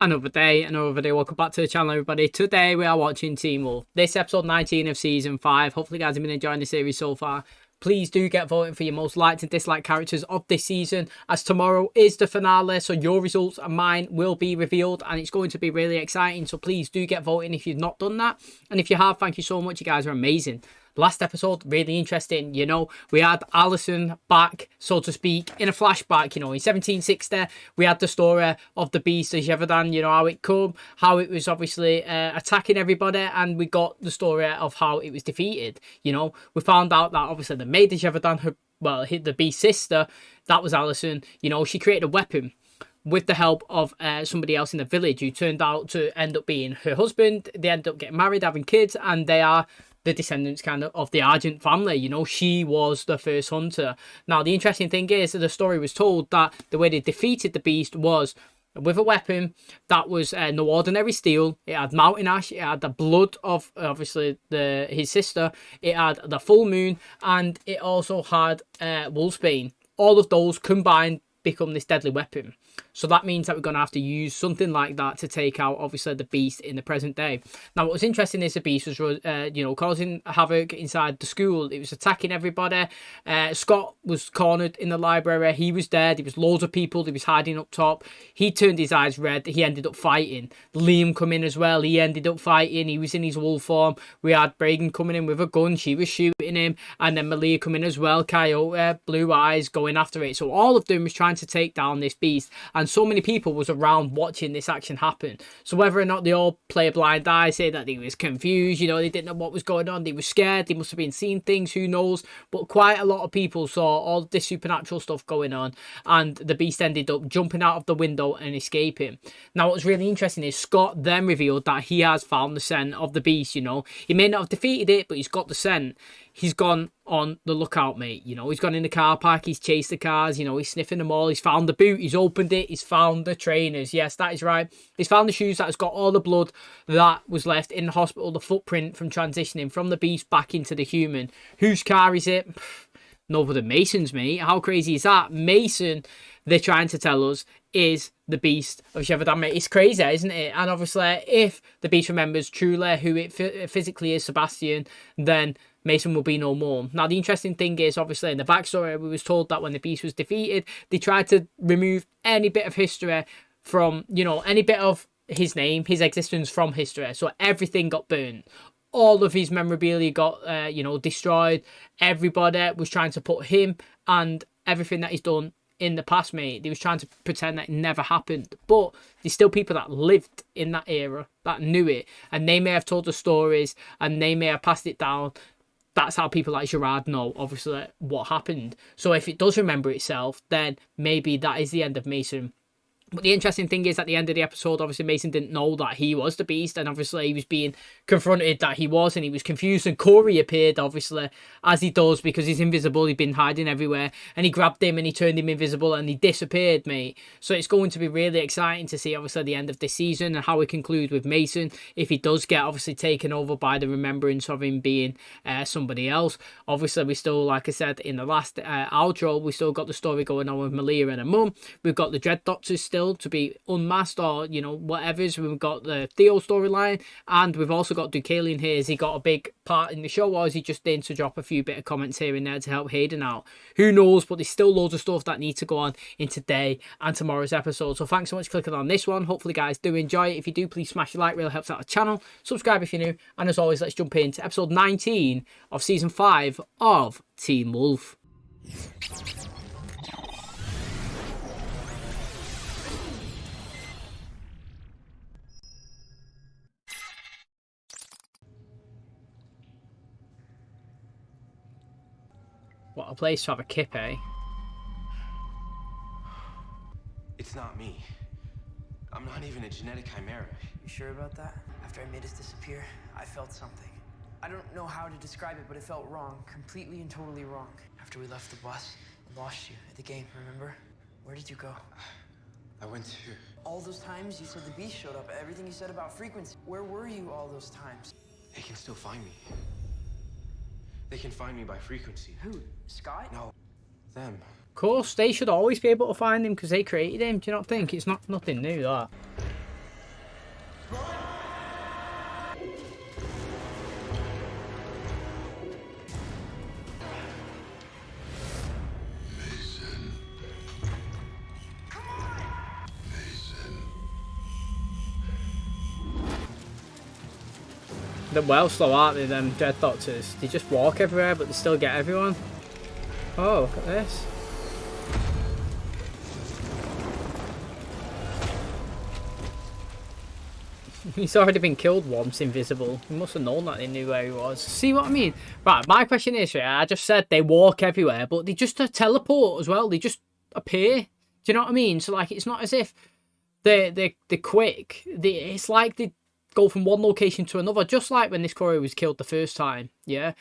Another day, another video. Welcome back to the channel, everybody. Today we are watching Teen Wolf. This episode 19 of season 5. Hopefully you guys have been enjoying the series so far. Please do get voting for your most liked and disliked characters of this season, as tomorrow is the finale, so your results and mine will be revealed, and it's going to be really exciting. So please do get voting if you've not done that, and if you have, thank you so much. You guys are amazing. Last episode, really interesting. You know, we had Alison back, so to speak, in a flashback. You know, in 1760, we had the story of the beast of Gévaudan, you know, how it come, how it was obviously attacking everybody, and we got the story of how it was defeated. You know, we found out that obviously the maid of Gévaudan, the beast's sister, that was Alison. You know, she created a weapon with the help of somebody else in the village who turned out to end up being her husband. They end up getting married, having kids, and they are the descendants kind of the Argent family. You know, she was the first hunter. Now, the interesting thing is that the story was told that the way they defeated the beast was with a weapon that was no ordinary steel. It had mountain ash, it had the blood of obviously his sister, it had the full moon, and it also had wolfsbane. All of those combined become this deadly weapon. So that means that we're going to have to use something like that to take out obviously the beast in the present day. Now, what was interesting is the beast was you know, causing havoc inside the school. It was attacking everybody. Scott was cornered in the library. He was dead. There was loads of people. He was hiding up top. He turned his eyes red. He ended up fighting. Liam come in as well. He ended up fighting. He was in his wolf form. We had Bragan coming in with a gun. She was shooting him, and then Malia coming as well. Coyote, Blue Eyes going after it. So all of them was trying to take down this beast, and so many people was around watching this action happen. So whether or not they all play a blind eye, say that they was confused, you know, they didn't know what was going on, they were scared, they must have been seeing things, who knows, but quite a lot of people saw all this supernatural stuff going on, and the beast ended up jumping out of the window and escaping. Now, what's really interesting is Scott then revealed that he has found the scent of the beast. You know, he may not have defeated it, but he's got the scent. He's gone on the lookout, mate. You know, he's gone in the car park, he's chased the cars, you know, he's sniffing them all, he's found the boot, he's opened it, he's found the trainers. Yes, that is right. He's found the shoes that has got all the blood that was left in the hospital, the footprint from transitioning from the beast back into the human. Whose car is it? No other than Mason's, mate. How crazy is that? Mason, they're trying to tell us, is the beast of Gévaudan, mate. It's crazy, isn't it? And obviously, if the beast remembers truly who it physically is, Sebastian, then Mason will be no more. Now, the interesting thing is, obviously, in the backstory, we was told that when the beast was defeated, they tried to remove any bit of history from, you know, any bit of his name, his existence from history. So everything got burnt. All of his memorabilia got, you know, destroyed. Everybody was trying to put him and everything that he's done in the past, mate. They was trying to pretend that it never happened. But there's still people that lived in that era that knew it. And they may have told the stories and they may have passed it down. That's how people like Gerard know, obviously, what happened. So if it does remember itself, then maybe that is the end of Mason. But the interesting thing is, at the end of the episode, obviously Mason didn't know that he was the beast, and obviously he was being confronted that he was, and he was confused, and Corey appeared, obviously, as he does, because he's invisible, he'd been hiding everywhere, and he grabbed him and he turned him invisible and he disappeared, mate. So it's going to be really exciting to see, obviously, the end of this season and how we conclude with Mason, if he does get, obviously, taken over by the remembrance of him being somebody else. Obviously, we still, like I said in the last outro, we still got the story going on with Malia and her mum. We've got the Dread Doctors still to be unmasked, or, you know, whatever's. We've got the Theo storyline, and we've also got Deucalion here. Has he got a big part in the show, or is he just in to drop a few bit of comments here and there to help Hayden out? Who knows, but there's still loads of stuff that needs to go on in today and tomorrow's episode. So thanks so much for clicking on this one. Hopefully guys do enjoy it. If you do, please smash the like, really helps out the channel. Subscribe if you're new, and as always, let's jump into episode 19 of season 5 of Teen Wolf. What a place to have a kip, eh? It's not me. I'm not even a genetic chimera. You sure about that? After I made us disappear, I felt something. I don't know how to describe it, but it felt wrong. Completely and totally wrong. After we left the bus and lost you at the game, remember? Where did you go? I went to... All those times you said the beast showed up, everything you said about frequency. Where were you all those times? They can still find me. They can find me by frequency. Who? Scott? No. Them. Of course, they should always be able to find him because they created him. Do you not think? It's nothing new, that. They're well slow, aren't they, them Dread Doctors? They just walk everywhere, but they still get everyone. Oh, look at this. He's already been killed once, invisible. He must have known that they knew where he was. See what I mean? Right, my question is, right, I just said they walk everywhere, but they just teleport as well. They just appear. Do you know what I mean? So, like, it's not as if they're quick. It's like they go from one location to another, just like when this Corey was killed the first time, yeah?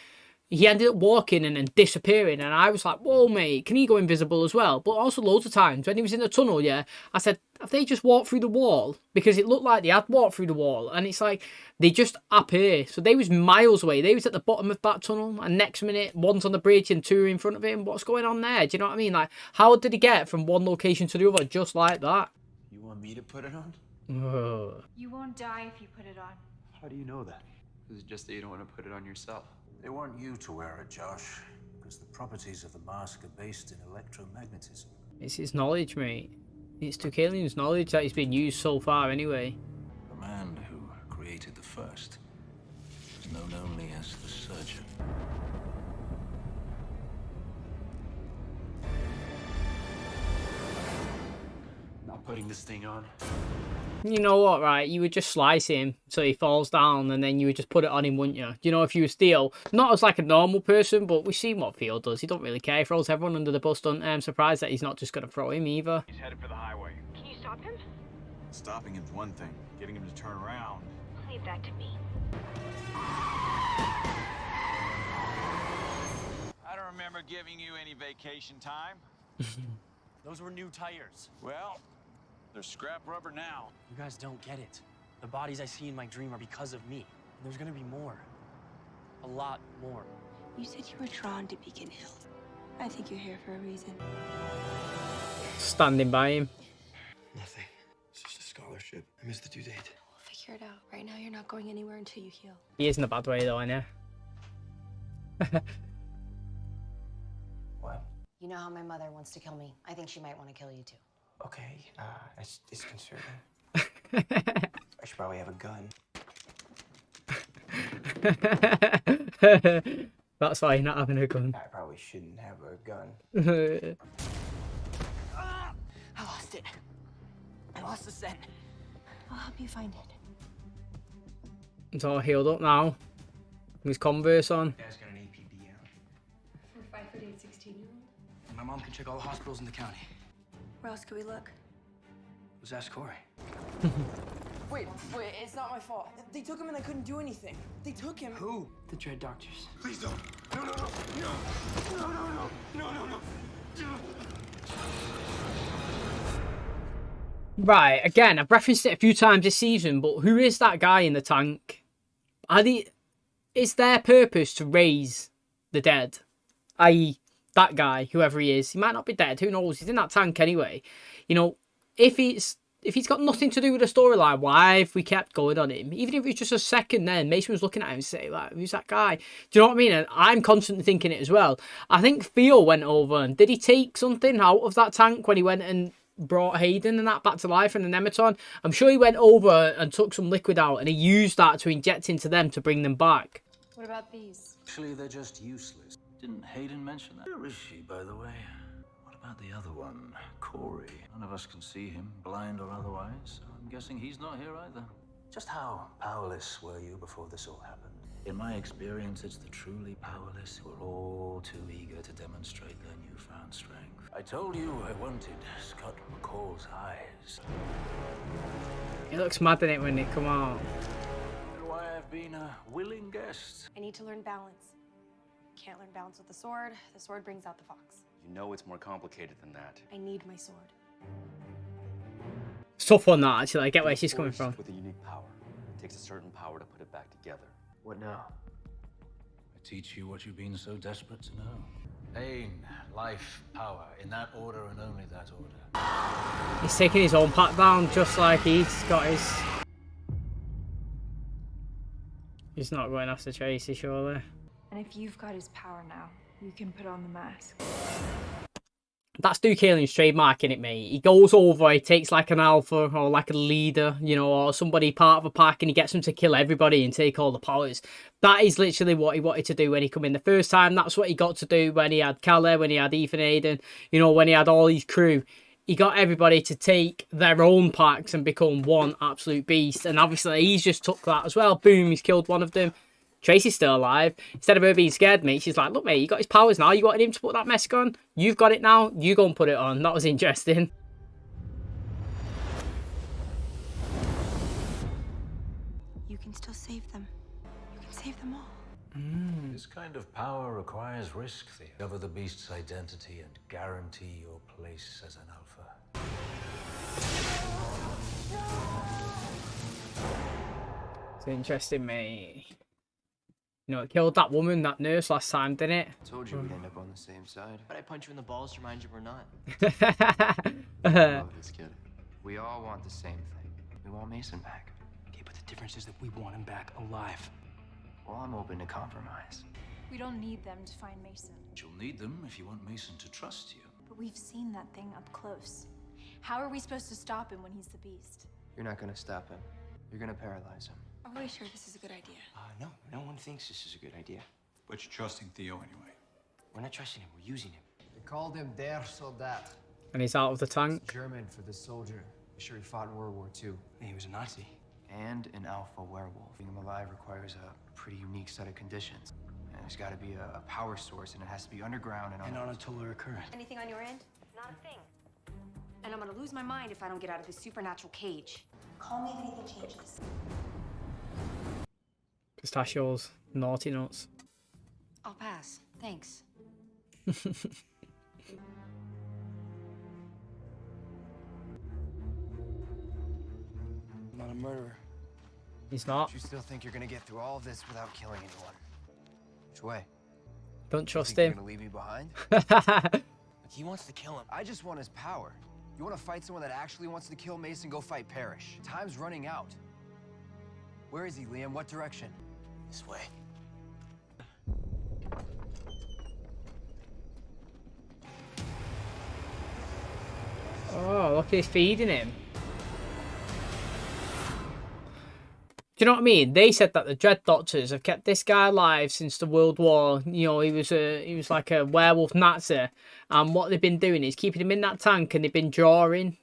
He ended up walking and then disappearing, and I was like, whoa, mate, can he go invisible as well? But also loads of times, when he was in the tunnel, yeah, I said, have they just walked through the wall? Because it looked like they had walked through the wall, and it's like, they just appear. So they was miles away. They was at the bottom of that tunnel, and next minute, one's on the bridge and two are in front of him. What's going on there? Do you know what I mean? Like, how did he get from one location to the other just like that? You want me to put it on? Ugh. You won't die if you put it on. How do you know that? Is it just that you don't want to put it on yourself? They want you to wear it, Josh, because the properties of the mask are based in electromagnetism. It's his knowledge, mate. It's Tukalian's knowledge that he's been used so far anyway. The man who created the first is known only as the surgeon. Not putting this thing on. You know what, right? You would just slice him so he falls down and then you would just put it on him, wouldn't you? You know, if you was Theo, not as like a normal person, but we've seen what Theo does. He don't really care. He throws everyone under the bus. I'm surprised that he's not just going to throw him either. He's headed for the highway. Can you stop him? Stopping him's one thing. Getting him to turn around. Leave that to me. I don't remember giving you any vacation time. Those were new tires. Well, they're scrap rubber now. You guys don't get it. The bodies I see in my dream are because of me. And there's gonna be more. A lot more. You said you were drawn to Beacon Hill. I think you're here for a reason. Standing by him. Nothing. It's just a scholarship. I missed the due date. We'll figure it out. Right now, you're not going anywhere until you heal. He is in a bad way though, I know. What? You know how my mother wants to kill me. I think she might want to kill you too. Okay, it's disconcerting. I should probably have a gun. That's why you're not having a gun. I probably shouldn't have a gun. I lost it. I lost the scent. I'll help you find it. It's all healed up now. With his Converse on. Dad's got an APB out. For a 5'8", 16-year-old? My mom can check all the hospitals in the county. Where else could we look? Let's ask Corey. Wait, it's not my fault. They took him and I couldn't do anything. They took him. Who? The Dread Doctors. Please don't. No, no, no, no, no, no, no, no, no, no. Right, again, I've referenced it a few times this season, but who is that guy in the tank? Is their purpose to raise the dead? I.e., that guy, whoever he is, he might not be dead, who knows? He's in that tank anyway. You know, if he's got nothing to do with the storyline, why have we kept going on him? Even if it's just a second then, Mason was looking at him and saying, like, who's that guy? Do you know what I mean? And I'm constantly thinking it as well. I think Theo went over and did he take something out of that tank when he went and brought Hayden and that back to life and the Nematon? I'm sure he went over and took some liquid out and he used that to inject into them to bring them back. What about these? Actually, they're just useless. Didn't Hayden mention that? Where is she, by the way? What about the other one, Corey? None of us can see him, blind or otherwise, so I'm guessing he's not here either. Just how powerless were you before this all happened? In my experience, it's the truly powerless who are all too eager to demonstrate their newfound strength. I told you I wanted Scott McCall's eyes. It looks mad in it when they come out. And why I've been a willing guest. I need to learn balance. Can't learn balance with the sword. The sword brings out the fox. You know it's more complicated than that. I need my sword. It's tough one, that, actually. I get where she's coming from. With a unique power. It takes a certain power to put it back together. What now? I teach you what you've been so desperate to know. Pain, life, power, in that order and only that order. He's taking his own pack down just like he's got his... He's not going after Tracy, surely. And if you've got his power now, you can put on the mask. That's Duke Haling's trademarking it, mate. He goes over, he takes like an alpha or like a leader, you know, or somebody part of a pack, and he gets them to kill everybody and take all the powers. That is literally what he wanted to do when he come in the first time. That's what he got to do when he had Calais, when he had Ethan Aiden, you know, when he had all his crew. He got everybody to take their own packs and become one absolute beast. And obviously, he's just took that as well. Boom, he's killed one of them. Tracy's still alive. Instead of her being scared, mate, she's like, look, mate, you got his powers now. You wanted him to put that mask on. You've got it now. You go and put it on. That was interesting. You can still save them. You can save them all. This kind of power requires risk, Theo. Discover the beast's identity and guarantee your place as an alpha. It's interesting, mate. You know, it killed that woman, that nurse last time, didn't it? Told you we'd end up on the same side. But I punch you in the balls to remind you we're not. I love this kid. We all want the same thing. We want Mason back. Okay, but the difference is that we want him back alive. Well, I'm open to compromise. We don't need them to find Mason. You'll need them if you want Mason to trust you. But we've seen that thing up close. How are we supposed to stop him when he's the beast? You're not gonna stop him. You're gonna paralyze him. Are we sure this is a good idea? No one thinks this is a good idea. But you're trusting Theo anyway. We're not trusting him, we're using him. They called him Der Soldat. And he's out of the tank. German for the soldier. I'm sure he fought in World War II. He was a Nazi. And an alpha werewolf. Being him alive requires a pretty unique set of conditions. And there's gotta be a power source, and it has to be underground and on a Tolar current. Anything on your end? Not a thing. And I'm gonna lose my mind if I don't get out of this supernatural cage. Call me if anything changes. Pistachios, naughty nuts. I'll pass. Thanks. I'm not a murderer. He's not. You still think you're gonna get through all of this without killing anyone? Which way? Don't trust Think him. you're gonna leave me behind? He wants to kill him. I just want his power. You wanna fight someone that actually wants to kill Mason, go fight Parrish. Time's running out. Where is he, Liam? What direction? This way. Oh, look, he's feeding him. Do you know what I mean? They said that the Dread Doctors have kept this guy alive since the World War. You know, he was like a werewolf Nazi, and what they've been doing is keeping him in that tank, and they've been drawing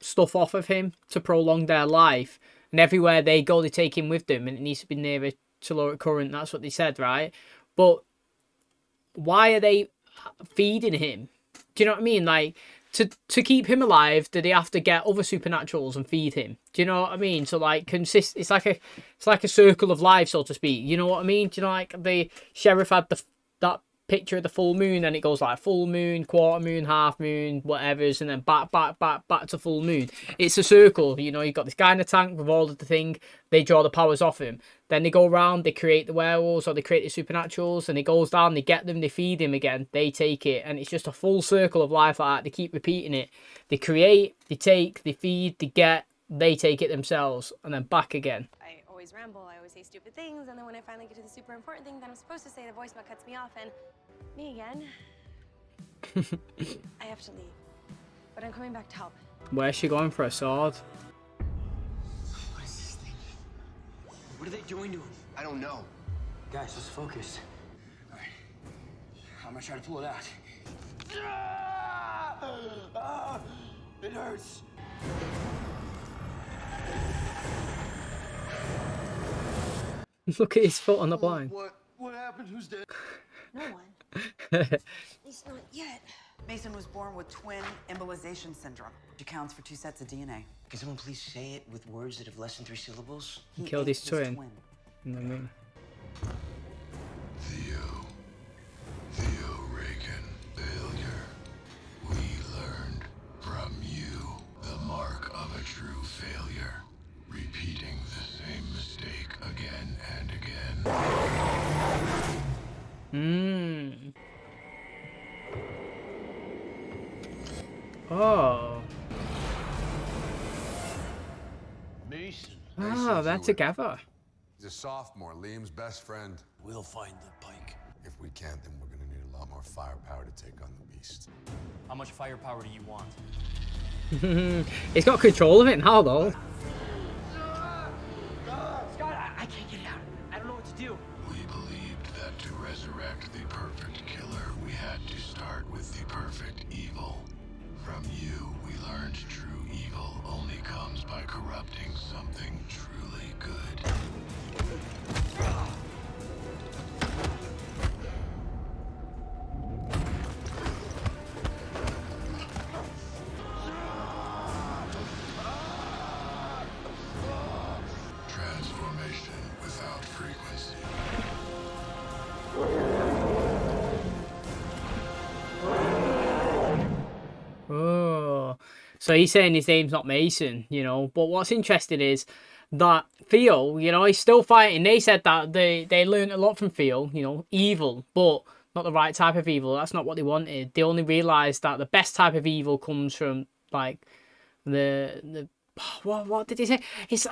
stuff off of him to prolong their life. And everywhere they go, they take him with them, and it needs to be near a caloric current. That's what they said, right? But why are they feeding him? Do you know what I mean? Like, to keep him alive, do they have to get other supernaturals and feed him? Do you know what I mean? So like it's like a circle of life, so to speak. You know what I mean? Do you know, like the sheriff had that picture of the full moon, and it goes like full moon, quarter moon, half moon, whatever's, and then back to full moon. It's a circle, you know. You've got this guy in the tank with all of the thing. They draw the powers off him. Then they go around, they create the werewolves or they create the supernaturals, and it goes down, they get them, they feed him again, they take it, and it's just a full circle of life like that. They keep repeating it. They create, they take, they feed, they get, they take it themselves, and then back again. I always ramble, I always say stupid things, and then when I finally get to the super important thing that I'm supposed to say, the voicemail cuts me off, and me again. I have to leave, but I'm coming back to help. Where's she going for a sword? What is this thing? What are they doing to him? I don't know. Guys, let's focus. All right. I'm gonna try to pull it out. It hurts. Look at his foot on the blind. What happened? Who's dead? No one. At least not yet. Mason was born with twin embolization syndrome, which accounts for 2 sets of DNA. Can someone please say it with words that have less than 3 syllables? He killed his ate twin. You know what I mean? Theo Reagan, failure. We learned from you the mark of a true failure. Repeating the same mistake again and again. Oh. Mason. Oh, they're together. He's a sophomore, Liam's best friend. We'll find the pike. If we can't, then we're gonna need a lot more firepower to take on the beast. How much firepower do you want? He's got control of it now, though. Scott, I can't get out. I don't know what to do. We believed that to resurrect the perfect killer, we had to start with the perfect evil. From you, we learned true evil only comes by corrupting something truly good. Transformation without frequency. Oh, so he's saying his name's not Mason, you know. But what's interesting is that Theo, you know, he's still fighting. They said that they learned a lot from Theo, you know, evil, but not the right type of evil. That's not what they wanted. They only realised that the best type of evil comes from, like, the what did he say?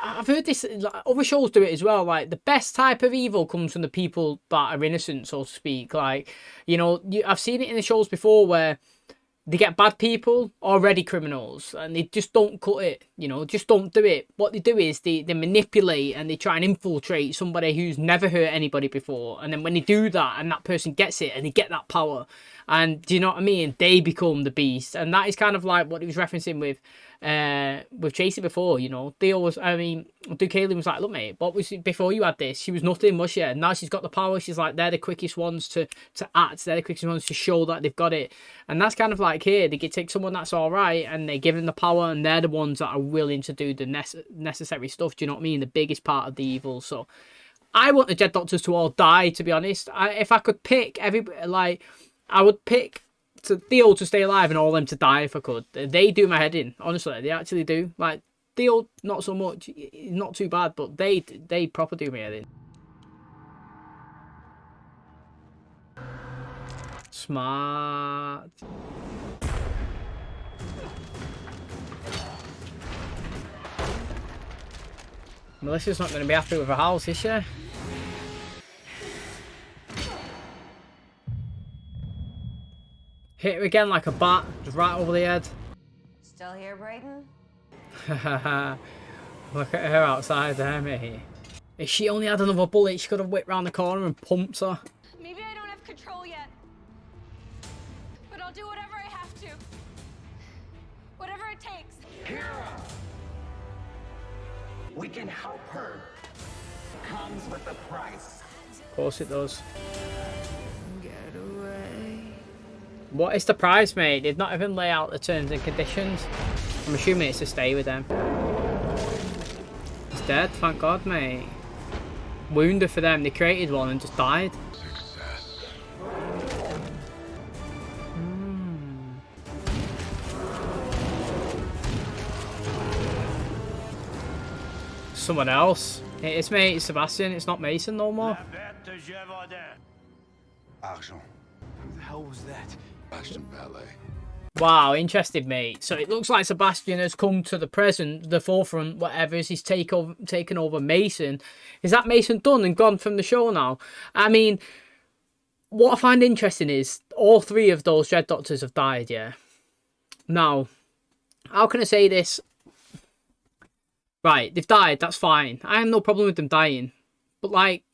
I've heard this, like, other shows do it as well. Like, the best type of evil comes from the people that are innocent, so to speak. Like, you know, I've seen it in the shows before where they get bad people, already criminals, and they just don't cut it, you know, just don't do it. What they do is they manipulate and they try and infiltrate somebody who's never hurt anybody before. And then when they do that and that person gets it and they get that power, and do you know what I mean? They become the beast. And that is kind of like what he was referencing with Tracy before, you know. They always, I mean, Duke Haley was like, look, mate, what was it before you had this? She was nothing, was she? And now she's got the power. She's like, they're the quickest ones to act. They're the quickest ones to show that they've got it. And that's kind of like here. They can take someone that's all right and they give them the power, and they're the ones that are willing to do the necessary stuff. Do you know what I mean? The biggest part of the evil. So I want the Dread Doctors to all die, to be honest. If I could pick everybody, like, I would pick Theo to stay alive and all them to die if I could. They do my head in, honestly. They actually do. Like, Theo, not so much. Not too bad, but they proper do my head in. Smart. Melissa's not going to be happy with her house, is she? Hit her again like a bat, just right over the head. Still here, Brayden? Look at her outside there, mate. If she only had another bullet, she could have whipped round the corner and pumped her. Maybe I don't have control yet, but I'll do whatever I have to. Whatever it takes. Kira! We can help her. Comes with a price. Of course it does. Get away. What is the price, mate? They'd not even lay out the terms and conditions. I'm assuming it's to stay with them. He's dead, thank God, mate. Wounded for them. They created one and just died. Someone else. It's mate, it's Sebastian. It's not Mason no more. Argent. Who the hell was that? Sebastian Ballet. Wow, interesting, mate. So it looks like Sebastian has come to the present, the forefront, whatever, as he's taken over Mason. Is that Mason done and gone from the show now? I mean, what I find interesting is all three of those Dread Doctors have died, yeah? Now, how can I say this? Right, they've died, that's fine. I have no problem with them dying. But, like,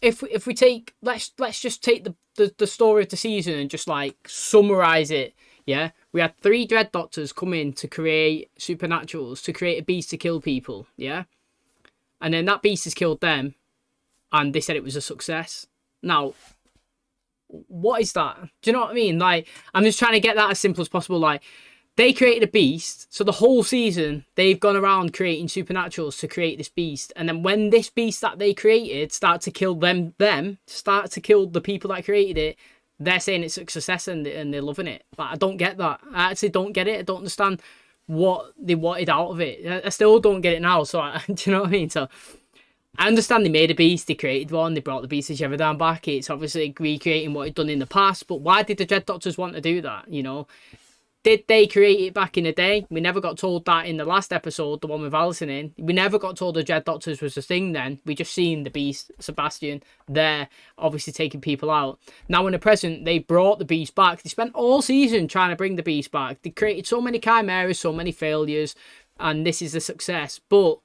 if we take, let's just take the story of the season and just, like, summarise it. Yeah, we had 3 Dread Doctors come in to create supernaturals, to create a beast to kill people, yeah? And then that beast has killed them, and they said it was a success. Now, what is that? Do you know what I mean? Like, I'm just trying to get that as simple as possible. Like, they created a beast, so the whole season, they've gone around creating supernaturals to create this beast. And then when this beast that they created started to kill start to kill the people that created it, they're saying it's a success and they're loving it. But I don't get that. I actually don't get it. I don't understand what they wanted out of it. I still don't get it now. So, do you know what I mean? So, I understand they made a beast. They created one. They brought the beast of Sheridan back. It's obviously recreating what he'd done in the past. But why did the Dread Doctors want to do that? You know, Did they create it back in the day? We never got told that in the last episode, the one with Alison in. We never got told the Dread Doctors was a thing then. We just seen the Beast, Sebastian, there, obviously taking people out. Now in the present, they brought the Beast back. They spent all season trying to bring the Beast back. They created so many chimeras, so many failures, and this is a success. But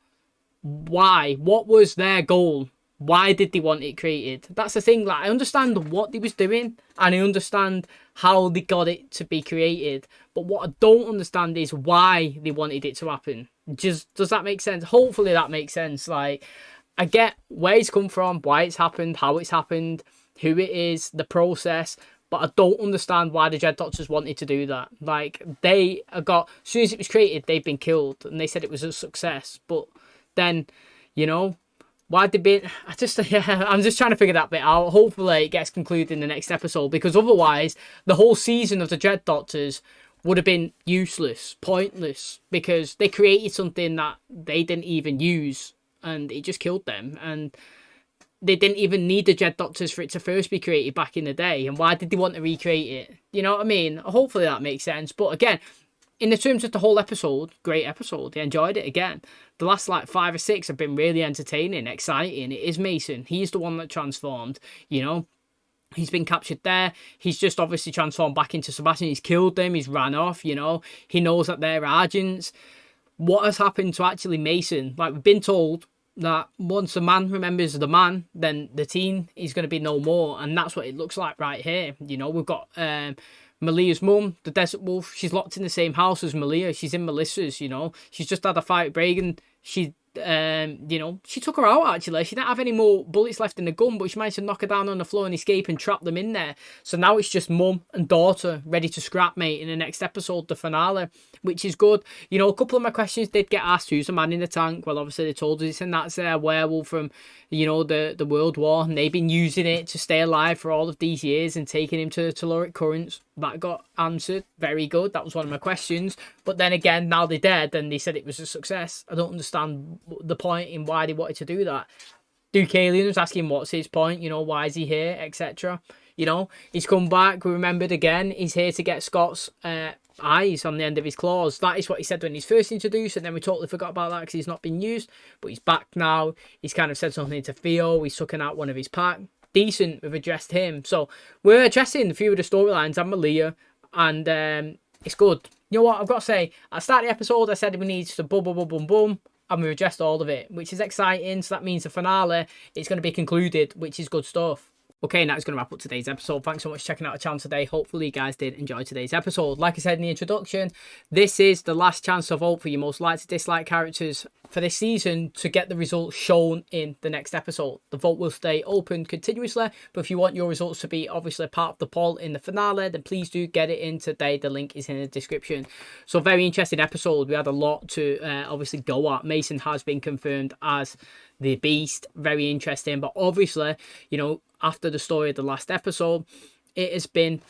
why? What was their goal? Why did they want it created? That's the thing. Like, I understand what they was doing, and I understand how they got it to be created. But what I don't understand is why they wanted it to happen. Does that make sense? Hopefully that makes sense. Like, I get where it's come from, why it's happened, how it's happened, who it is, the process. But I don't understand why the Dread Doctors wanted to do that. Like, they got, as soon as it was created, they've been killed, and they said it was a success. But then, you know, why did they be... I'm just trying to figure that bit out. Hopefully it gets concluded in the next episode, because otherwise the whole season of the Dread Doctors would have been useless, pointless, because they created something that they didn't even use, and it just killed them. And they didn't even need the Dread Doctors for it to first be created back in the day. And why did they want to recreate it? You know what I mean? Hopefully that makes sense. But again, in the terms of the whole episode, great episode. I enjoyed it again. The last like 5 or 6 have been really entertaining, exciting. It is Mason. He's the one that transformed, you know. He's been captured there. He's just obviously transformed back into Sebastian. He's killed them. He's ran off, you know. He knows that they're agents. What has happened to actually Mason? Like, we've been told that once a man remembers the man, then the teen is going to be no more. And that's what it looks like right here. You know, we've got... Malia's mum, the Desert Wolf, she's locked in the same house as Malia. She's in Melissa's, you know. She's just had a fight with Bragan. She, you know, she took her out, actually. She didn't have any more bullets left in the gun, but she managed to knock her down on the floor and escape and trap them in there. So now it's just mum and daughter ready to scrap mate in the next episode, the finale, which is good. You know, a couple of my questions did get asked, who's the man in the tank? Well, obviously they told us, and that's a werewolf from, you know, the World War, and they've been using it to stay alive for all of these years and taking him to telluric currents. That got answered. Very good. That was one of my questions. But then again, now they're dead and they said it was a success. I don't understand the point in why they wanted to do that. Duke Alien was asking what's his point, you know, why is he here, etc. You know, he's come back. We remembered again, he's here to get Scott's eyes on the end of his claws. That is what he said when he's first introduced, and then we totally forgot about that because he's not been used. But he's back now. He's kind of said something to Theo. He's sucking out one of his pack. Decent, we've addressed him. So we're addressing a few of the storylines and Malia, and it's good. You know what, I've got to say, at the start of the episode I said we need to boom, boom, boom, boom, boom, and we addressed all of it, which is exciting. So that means the finale is going to be concluded, which is good stuff. Okay, now it's going to wrap up today's episode. Thanks so much for checking out the channel today. Hopefully you guys did enjoy today's episode. Like I said in the introduction, this is the last chance to vote for your most liked to dislike characters for this season to get the results shown in the next episode. The vote will stay open continuously, but if you want your results to be obviously part of the poll in the finale, then please do get it in today. The link is in the description. So very interesting episode. We had a lot to obviously go at. Mason has been confirmed as the Beast. Very interesting, but obviously, you know, after the story of the last episode, it has been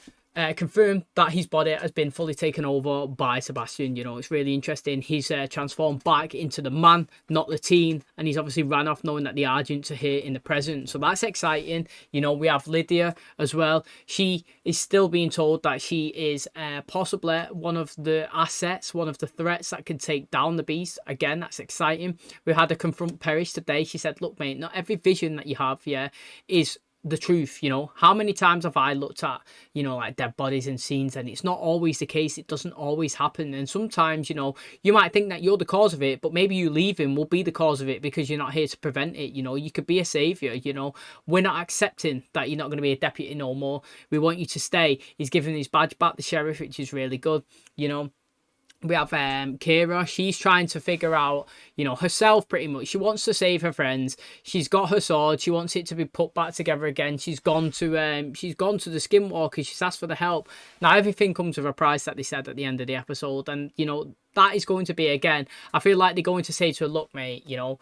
confirmed that his body has been fully taken over by Sebastian. You know, it's really interesting. He's transformed back into the man, not the teen, and he's obviously ran off knowing that the agents are here in the present. So that's exciting. You know, we have Lydia as well. She is still being told that she is possibly one of the assets, one of the threats that can take down the Beast. Again, that's exciting. We had her confront Perish today. She said, look, mate, not every vision that you have, yeah, is the truth. You know, how many times have I looked at, you know, like dead bodies and scenes, and it's not always the case. It doesn't always happen, and sometimes, you know, you might think that you're the cause of it, but maybe you leaving will be the cause of it because you're not here to prevent it. You know, you could be a savior. You know, we're not accepting that you're not going to be a deputy no more. We want you to stay. He's giving his badge back, the sheriff, which is really good. You know, we have Kira. She's trying to figure out, you know, herself pretty much. She wants to save her friends. She's got her sword. She wants it to be put back together again. She's gone to the Skinwalker. She's asked for the help. Now everything comes with a price, that they said at the end of the episode, and you know that is going to be, again, I feel like they're going to say to her, look, mate, you know,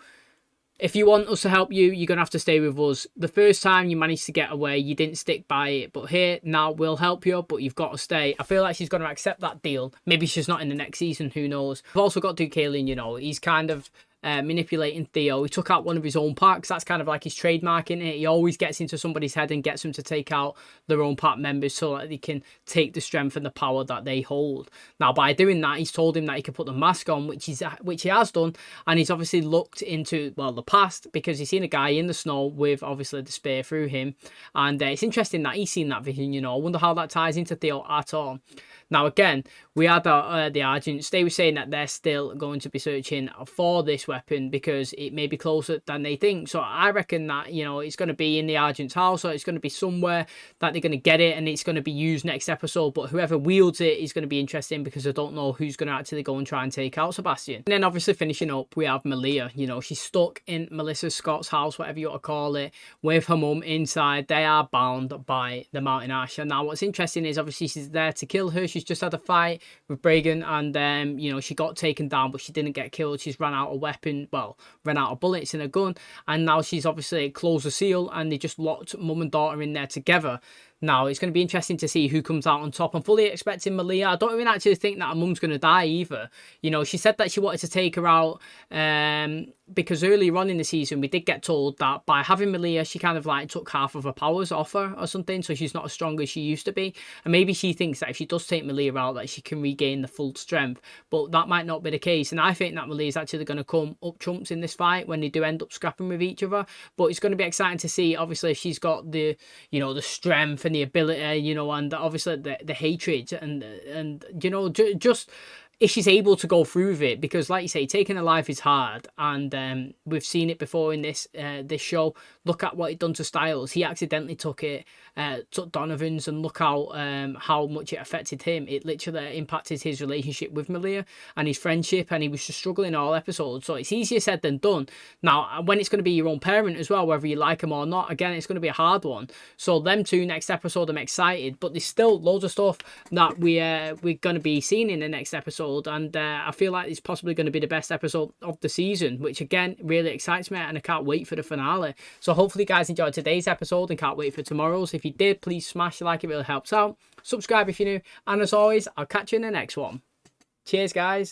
if you want us to help you, you're going to have to stay with us. The first time you managed to get away, you didn't stick by it. But here, now we'll help you, but you've got to stay. I feel like she's going to accept that deal. Maybe she's not in the next season, who knows. We've also got Duke Alien, you know. He's kind of manipulating Theo. He took out one of his own packs. That's kind of like his trademark in it. He always gets into somebody's head and gets them to take out their own pack members so that they can take the strength and the power that they hold. Now, by doing that, he's told him that he can put the mask on, which he has done, and he's obviously looked into, well, the past, because he's seen a guy in the snow with obviously the spear through him, and it's interesting that he's seen that vision. You know, I wonder how that ties into Theo at all. Now, again, we had the agents. They were saying that they're still going to be searching for this weapon because it may be closer than they think. So I reckon that, you know, it's going to be in the agent's house, or it's going to be somewhere that they're going to get it, and it's going to be used next episode. But whoever wields it is going to be interesting, because I don't know who's going to actually go and try and take out Sebastian. And then obviously finishing up, we have Malia. You know, she's stuck in Melissa Scott's house, whatever you want to call it, with her mum inside. They are bound by the Mountain Ash. And now what's interesting is obviously she's there to kill her. She's just had a fight with Bragan, and you know, she got taken down, but she didn't get killed. She's ran out of weapon, well, ran out of bullets in a gun, and now she's obviously closed the seal, and they just locked mum and daughter in there together. Now, it's going to be interesting to see who comes out on top. I'm fully expecting Malia. I don't even actually think that her mum's going to die either. You know, she said that she wanted to take her out because earlier on in the season, we did get told that by having Malia, she kind of like took half of her powers off her or something, so she's not as strong as she used to be. And maybe she thinks that if she does take Malia out, that she can regain the full strength. But that might not be the case. And I think that Malia is actually going to come up trumps in this fight when they do end up scrapping with each other. But it's going to be exciting to see, obviously, if she's got the, you know, the strength and the ability, you know, and obviously the hatred and you know, just if she's able to go through with it, because like you say, taking a life is hard, and we've seen it before in this show. Look at what it done to Styles. He accidentally took Donovan's, and look how much it affected him. It literally impacted his relationship with Malia and his friendship, and he was just struggling all episodes. So it's easier said than done. Now, when it's going to be your own parent as well, whether you like them or not, again, it's going to be a hard one. So them two next episode, I'm excited, but there's still loads of stuff that we're going to be seeing in the next episode. And I feel like it's possibly going to be the best episode of the season, which again really excites me, and I can't wait for the finale. So hopefully you guys enjoyed today's episode and can't wait for tomorrow's. If you did, please smash the like, it really helps out. Subscribe if you're new, and as always, I'll catch you in the next one. Cheers, guys.